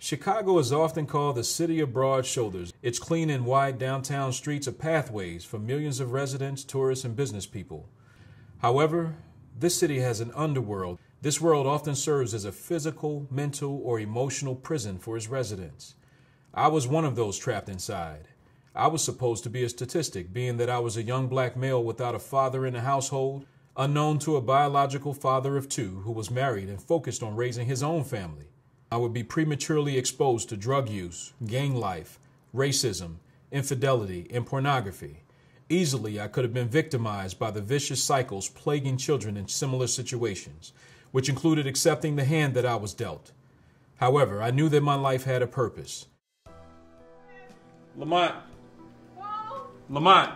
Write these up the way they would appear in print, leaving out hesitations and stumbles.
Chicago is often called the city of broad shoulders. Its clean and wide downtown streets are pathways for millions of residents, tourists, and business people. However, this city has an underworld. This world often serves as a physical, mental, or emotional prison for its residents. I was one of those trapped inside. I was supposed to be a statistic, being that I was a young black male without a father in the household, unknown to a biological father of two who was married and focused on raising his own family. I would be prematurely exposed to drug use, gang life, racism, infidelity, and pornography. Easily, I could have been victimized by the vicious cycles plaguing children in similar situations, which included accepting the hand that I was dealt. However, I knew that my life had a purpose. Lamont. Lamont.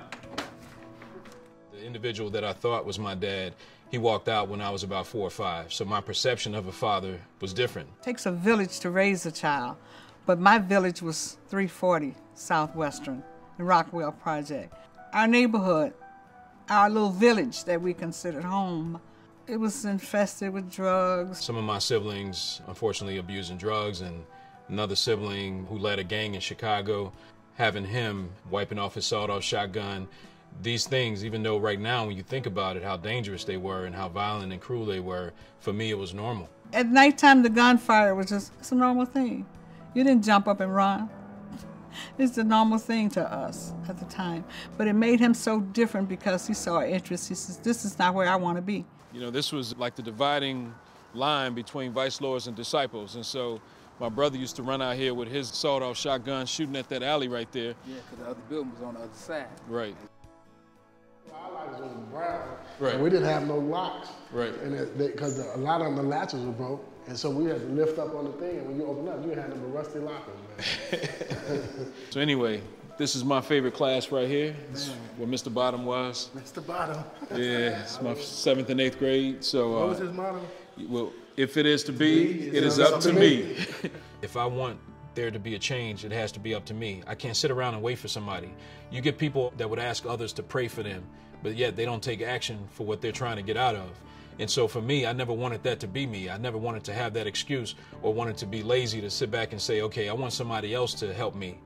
The individual that I thought was my dad, he walked out when I was about 4 or 5, so my perception of a father was different. It takes a village to raise a child, but my village was 340 Southwestern, the Rockwell Project. Our neighborhood, our little village that we considered home, it was infested with drugs. Some of my siblings, unfortunately, abusing drugs, and another sibling who led a gang in Chicago, having him wiping off his sawed-off shotgun. These things, even though right now when you think about it, how dangerous they were and how violent and cruel they were, for me it was normal. At nighttime, the gunfire was just, it's a normal thing. You didn't jump up and run. It's the normal thing to us at the time. But it made him so different because he saw our interest. He says, this is not where I want to be. You know, this was like the dividing line between vice lords and disciples. And so my brother used to run out here with his sawed-off shotgun shooting at that alley right there. Yeah, because the other building was on the other side. Right. Our lights was brown. Right. And we didn't have no locks. Right. And because a lot of the latches were broke, and so we had to lift up on the thing, and when you open up, you had them rusty lockers, man. So anyway, this is my favorite class right here. It's where Mr. Bottom was. Mr. Bottom. Yeah, it's my 7th and 8th grade. So What was his motto? well, if it is to be, it is up to me. If I want there to be a change, it has to be up to me. I can't sit around and wait for somebody. You get people that would ask others to pray for them, but yet they don't take action for what they're trying to get out of. And so for me, I never wanted that to be me. I never wanted to have that excuse or wanted to be lazy to sit back and say, okay, I want somebody else to help me.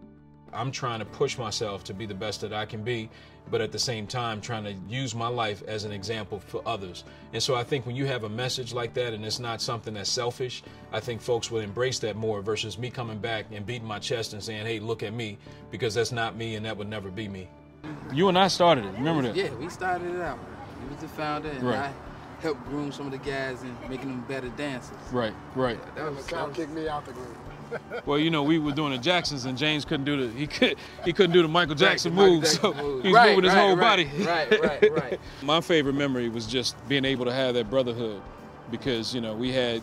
I'm trying to push myself to be the best that I can be, but at the same time trying to use my life as an example for others. And so I think when you have a message like that and it's not something that's selfish, I think folks would embrace that more versus me coming back and beating my chest and saying, hey, look at me, because that's not me and that would never be me. You and I started it, remember that? Yeah, we started it out. He was the founder, and Right. I helped groom some of the guys and making them better dancers. Right, right. That was Trying to kick me out the group. Well, you know, we were doing the Jacksons and James couldn't do he couldn't do the Michael Jackson Michael move, Jackson so move. he was moving his whole body. Right. My favorite memory was just being able to have that brotherhood because, you know, we had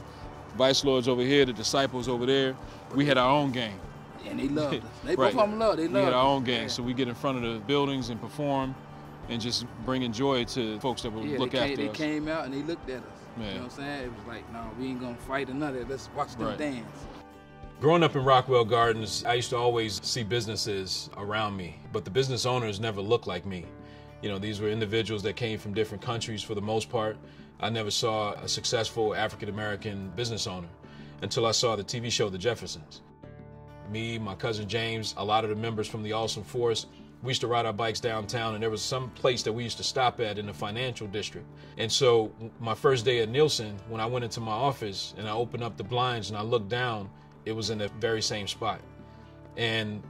vice lords over here, the disciples over there. We had our own gang. And they loved us. They Right. both of them loved. They loved We had our us. own gang, so we get in front of the buildings and perform and just bringing joy to folks that would look after they us. came out and they looked at us. Yeah. You know what I'm saying? It was like, no, we ain't gonna fight another. Let's watch them Right. dance. Growing up in Rockwell Gardens, I used to always see businesses around me, but the business owners never looked like me. You know, these were individuals that came from different countries for the most part. I never saw a successful African-American business owner until I saw the TV show The Jeffersons. Me, my cousin James, a lot of the members from the Awesome Force, we used to ride our bikes downtown, and there was some place that we used to stop at in the financial district. And so my first day at Nielsen, when I went into my office and I opened up the blinds and I looked down, it was in the very same spot. And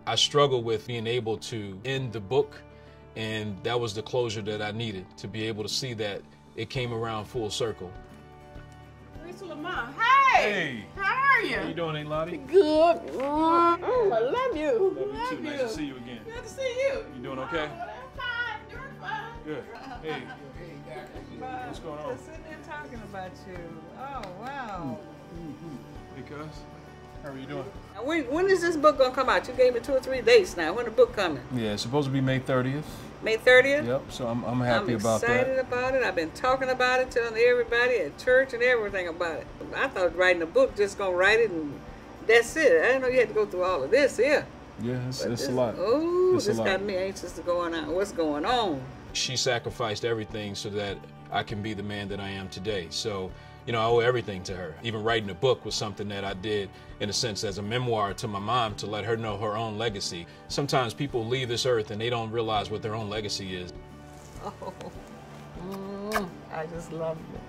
I struggled with being able to end the book, and that was the closure that I needed, to be able to see that it came around full circle. Lisa Lamont, hey! How are you? How you doing, Aunt Lottie? Good. I love you. Love you too. Nice to see you again. Good to see you. You doing okay? Oh, I'm fine. Doing fine. Good. Hey. What's going on? Just sitting there talking about you. Oh, wow. Because? How are you doing? Now, when is this book going to come out? You gave me 2 or 3 dates now. When the book coming? Yeah, it's supposed to be May 30th. May 30th? Yep, so I'm happy about that. I'm excited about it. I've been talking about it, telling everybody at church and everything about it. I thought writing a book, just going to write it and that's it. I didn't know you had to go through all of this here. Yeah, it's a lot. Oh, It's a this lot. got me anxious to go on out. What's going on? She sacrificed everything so that I can be the man that I am today. So You know, I owe everything to her. Even writing a book was something that I did, in a sense, as a memoir to my mom to let her know her own legacy. Sometimes people leave this earth and they don't realize what their own legacy is. Oh, I just love it.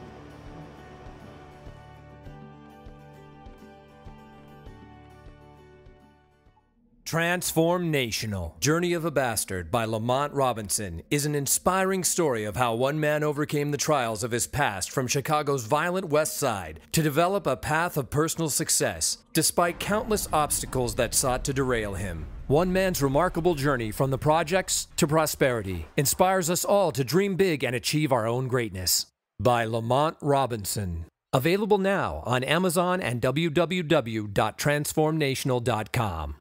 TransformNational, Journey of a Bastard by Lamont Robinson is an inspiring story of how one man overcame the trials of his past from Chicago's violent West Side to develop a path of personal success, despite countless obstacles that sought to derail him. One man's remarkable journey from the projects to prosperity inspires us all to dream big and achieve our own greatness. By Lamont Robinson. Available now on Amazon and www.transformnational.com.